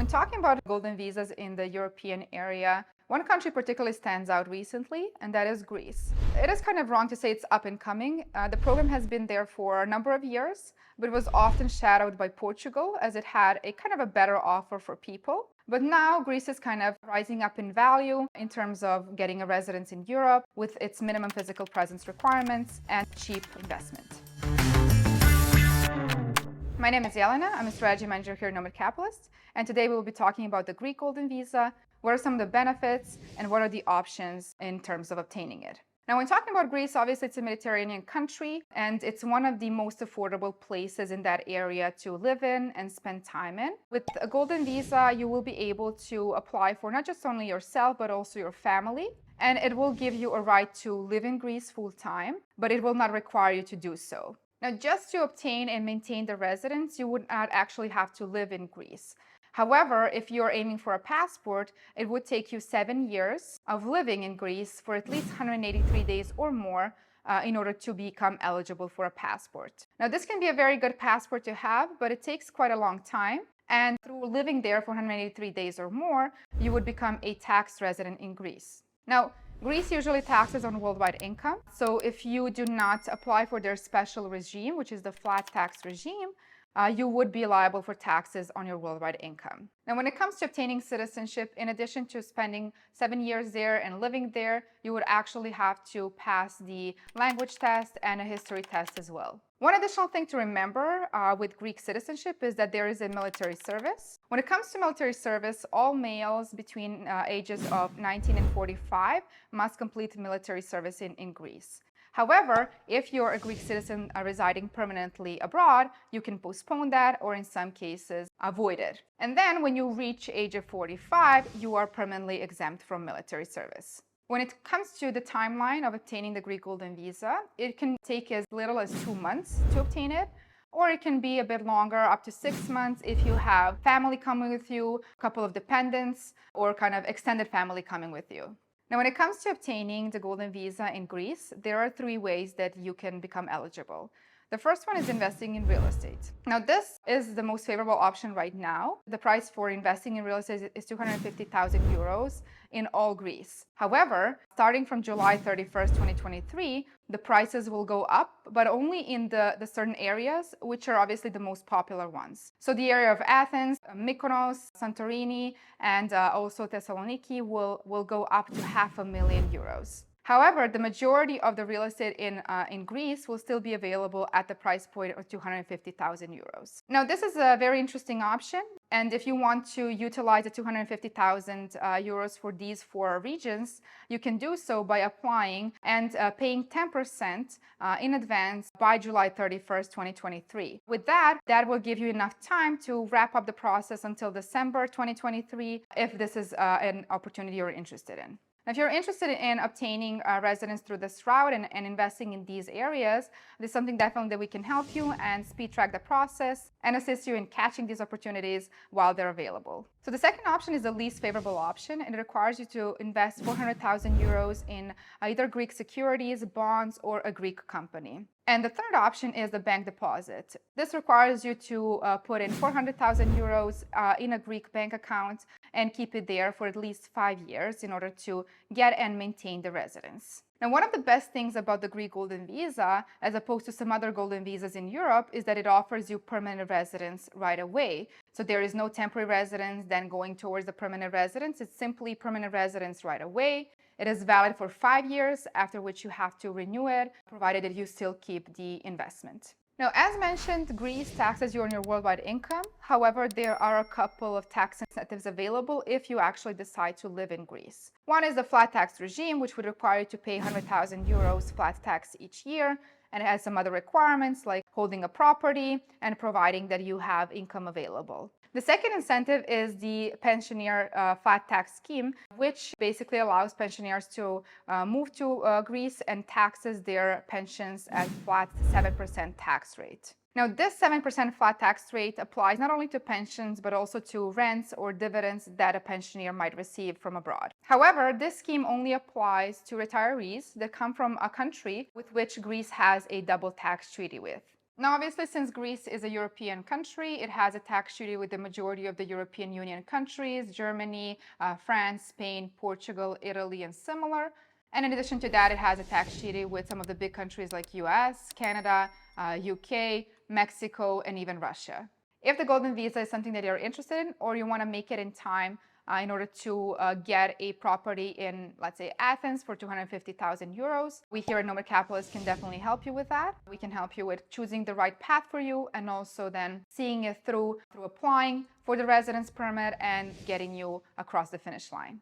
When talking about golden visas in the European area, one country particularly stands out recently, and that is Greece. It is kind of wrong to say it's up and coming. The program has been there for a number of years, but it was often shadowed by Portugal as it had a kind of a better offer for people. But now Greece is kind of rising up in value in terms of getting a residence in Europe with its minimum physical presence requirements and cheap investment. My name is Jelena. I'm a strategy manager here at Nomad Capitalist, and today we will be talking about the Greek Golden Visa, what are some of the benefits, and what are the options in terms of obtaining it. Now, when talking about Greece, obviously it's a Mediterranean country, and it's one of the most affordable places in that area to live in and spend time in. With a Golden Visa, you will be able to apply for not just only yourself, but also your family. And it will give you a right to live in Greece full time, but it will not require you to do so. Now, just to obtain and maintain the residence, you would not actually have to live in Greece. However, if you're aiming for a passport, it would take you 7 years of living in Greece for at least 183 days or more in order to become eligible for a passport. Now, this can be a very good passport to have, but it takes quite a long time. And through living there for 183 days or more, you would become a tax resident in Greece. Now, Greece usually taxes on worldwide income. So if you do not apply for their special regime, which is the flat tax regime, you would be liable for taxes on your worldwide income. Now, when it comes to obtaining citizenship, in addition to spending 7 years there and living there, you would actually have to pass the language test and a history test as well. One additional thing to remember with Greek citizenship is that there is a military service. When it comes to military service, all males between ages of 19 and 45 must complete military service in Greece. However, if you're a Greek citizen residing permanently abroad, you can postpone that or in some cases avoid it. And then when you reach age of 45, you are permanently exempt from military service. When it comes to the timeline of obtaining the Greek Golden Visa, it can take as little as 2 months to obtain it, or it can be a bit longer, up to 6 months if you have family coming with you, a couple of dependents, or kind of extended family coming with you. Now, when it comes to obtaining the Golden Visa in Greece, there are 3 ways that you can become eligible. The first one is investing in real estate. Now, this is the most favorable option right now. The price for investing in real estate is 250,000 euros in all Greece. However, starting from July 31st, 2023, the prices will go up, but only in the certain areas, which are obviously the most popular ones. So the area of Athens, Mykonos, Santorini, and also Thessaloniki will go up to €500,000. However, the majority of the real estate in Greece will still be available at the price point of 250,000 euros. Now, this is a very interesting option. And if you want to utilize the 250,000 euros for these 4 regions, you can do so by applying and paying 10% in advance by July 31st, 2023. With that, that will give you enough time to wrap up the process until December 2023 if this is an opportunity you're interested in. Now, if you're interested in obtaining residence through this route and investing in these areas, this is something definitely that we can help you and speed track the process and assist you in catching these opportunities while they're available. So the second option is the least favorable option, and it requires you to invest 400,000 euros in either Greek securities, bonds, or a Greek company. And the third option is the bank deposit. This requires you to put in 400,000 euros in a Greek bank account and keep it there for at least 5 years in order to get and maintain the residence. Now, one of the best things about the Greek Golden Visa, as opposed to some other Golden Visas in Europe, is that it offers you permanent residence right away. So there is no temporary residence, then going towards the permanent residence. It's simply permanent residence right away. It is valid for 5 years, after which you have to renew it, provided that you still keep the investment. Now, as mentioned, Greece taxes you on your worldwide income. However, there are a couple of tax incentives available if you actually decide to live in Greece. One is the flat tax regime, which would require you to pay 100,000 euros flat tax each year. And it has some other requirements like holding a property and providing that you have income available. The second incentive is the pensioner flat tax scheme, which basically allows pensioners to move to Greece and taxes their pensions at flat 7% tax rate. Now, this 7% flat tax rate applies not only to pensions, but also to rents or dividends that a pensioner might receive from abroad. However, this scheme only applies to retirees that come from a country with which Greece has a double tax treaty with. Now, obviously, since Greece is a European country, it has a tax treaty with the majority of the European Union countries, Germany, France, Spain, Portugal, Italy, and similar. And in addition to that, it has a tax treaty with some of the big countries like US, Canada, UK, Mexico, and even Russia. If the golden visa is something that you're interested in, or you want to make it in time in order to get a property in, let's say, Athens for 250,000 euros, we here at Nomad Capitalist can definitely help you with that. We can help you with choosing the right path for you and also then seeing it through applying for the residence permit and getting you across the finish line.